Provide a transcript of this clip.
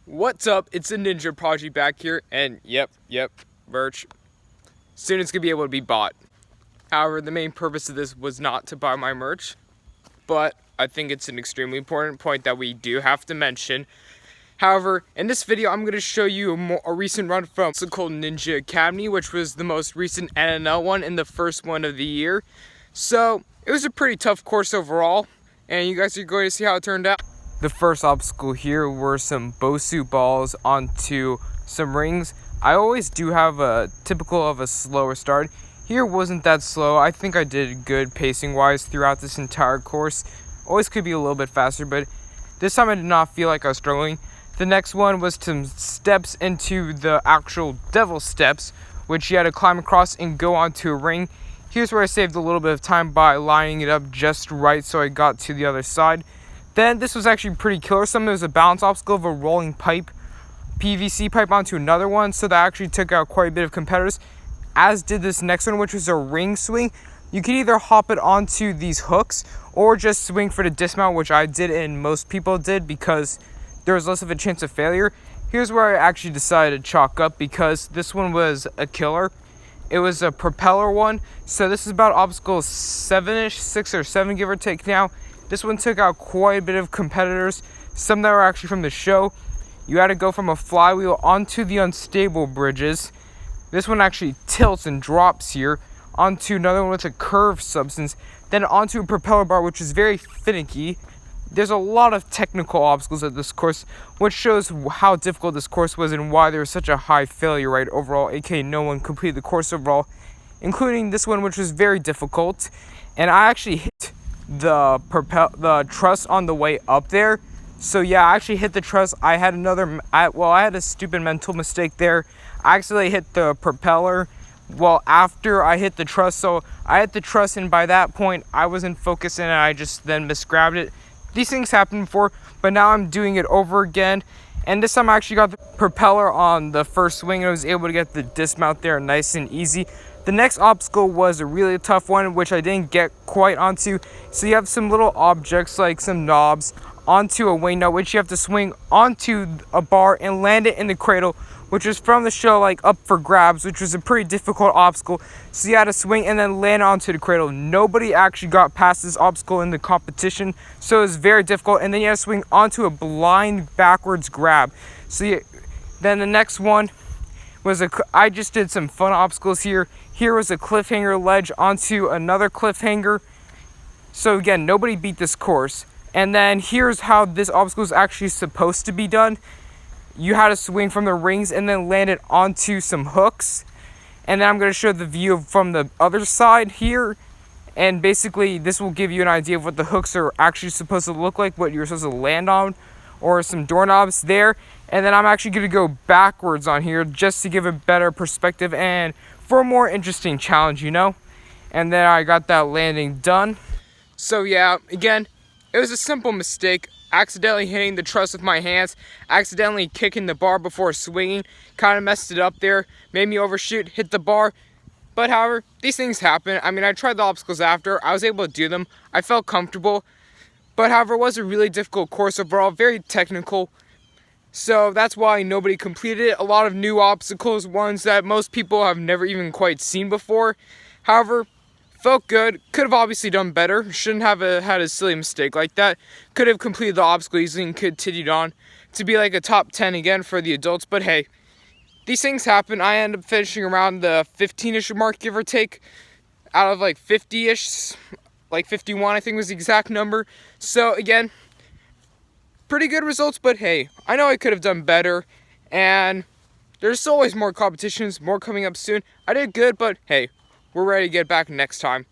What's up? It's a Ninja Prodigy back here, and yep, merch. Soon it's gonna be able to be bought. However, the main purpose of this was not to buy my merch, but I think it's an extremely important point that we do have to mention. However, in this video, I'm going to show you a recent run from called Ninja Academy, which was the most recent NNL one and the first one of the year. So, it was a pretty tough course overall, and you guys are going to see how it turned out. The first obstacle here were some Bosu balls onto some rings. I always do have a typical of a slower start. Here wasn't that slow. I think I did good pacing wise throughout this entire course. Always could be a little bit faster, but this time I did not feel like I was struggling. The next one was some steps into the actual devil steps, which you had to climb across and go onto a ring. Here's where I saved a little bit of time by lining it up just right so I got to the other side. Then this was actually pretty killer. There was a balance obstacle of a rolling pipe, PVC pipe onto another one, so that actually took out quite a bit of competitors, as did this next one, which was a ring swing. You could either hop it onto these hooks or just swing for the dismount, which I did and most people did because there was less of a chance of failure. Here's where I actually decided to chalk up because this one was a killer. It was a propeller one, so this is about obstacle 7-ish, 6 or 7 give or take now. This one took out quite a bit of competitors, some that were actually from the show. You had to go from a flywheel onto the unstable bridges. This one actually tilts and drops here onto another one with a curved substance, then onto a propeller bar, which is very finicky. There's a lot of technical obstacles at this course, which shows how difficult this course was and why there was such a high failure rate overall, aka no one completed the course overall, including this one, which was very difficult. And I actually hit the truss on the way up there. So yeah, I actually hit the truss. I had a stupid mental mistake there. I accidentally hit the propeller after I hit the truss. So I hit the truss, and by that point I wasn't focusing and I just then misgrabbed it. These things happened before, but now I'm doing it over again. And this time I actually got the propeller on the first swing and I was able to get the dismount there nice and easy. The next obstacle was a really tough one, which I didn't get quite onto. So you have some little objects like some knobs onto a wing nut, which you have to swing onto a bar and land it in the cradle, which was from the show, like Up for Grabs, which was a pretty difficult obstacle. So you had to swing and then land onto the cradle. Nobody actually got past this obstacle in the competition, so it was very difficult. And then you had to swing onto a blind backwards grab. Then the next one was I just did some fun obstacles here. Here was a cliffhanger ledge onto another cliffhanger. So again, nobody beat this course. And then here's how this obstacle is actually supposed to be done. You had to swing from the rings and then land it onto some hooks. And then I'm going to show the view from the other side here. And basically, this will give you an idea of what the hooks are actually supposed to look like, what you're supposed to land on, or some doorknobs there. And then I'm actually going to go backwards on here just to give a better perspective and for a more interesting challenge, you know? And then I got that landing done. So yeah, again, it was a simple mistake. Accidentally hitting the truss with my hands, accidentally kicking the bar before swinging, kind of messed it up there, made me overshoot, hit the bar. But however, these things happen. I mean, I tried the obstacles after, I was able to do them, I felt comfortable. But however, it was a really difficult course overall, very technical. So that's why nobody completed it. A lot of new obstacles, ones that most people have never even quite seen before. However, felt good. Could have obviously done better. Shouldn't have had a silly mistake like that. Could have completed the obstacle easily and continued on to be like a top 10 again for the adults. But hey, these things happen. I ended up finishing around the 15-ish mark, give or take, out of like 50-ish, like 51 I think was the exact number. So again, pretty good results, but hey, I know I could have done better, and there's always more competitions, more coming up soon. I did good, but hey, we're ready to get back next time.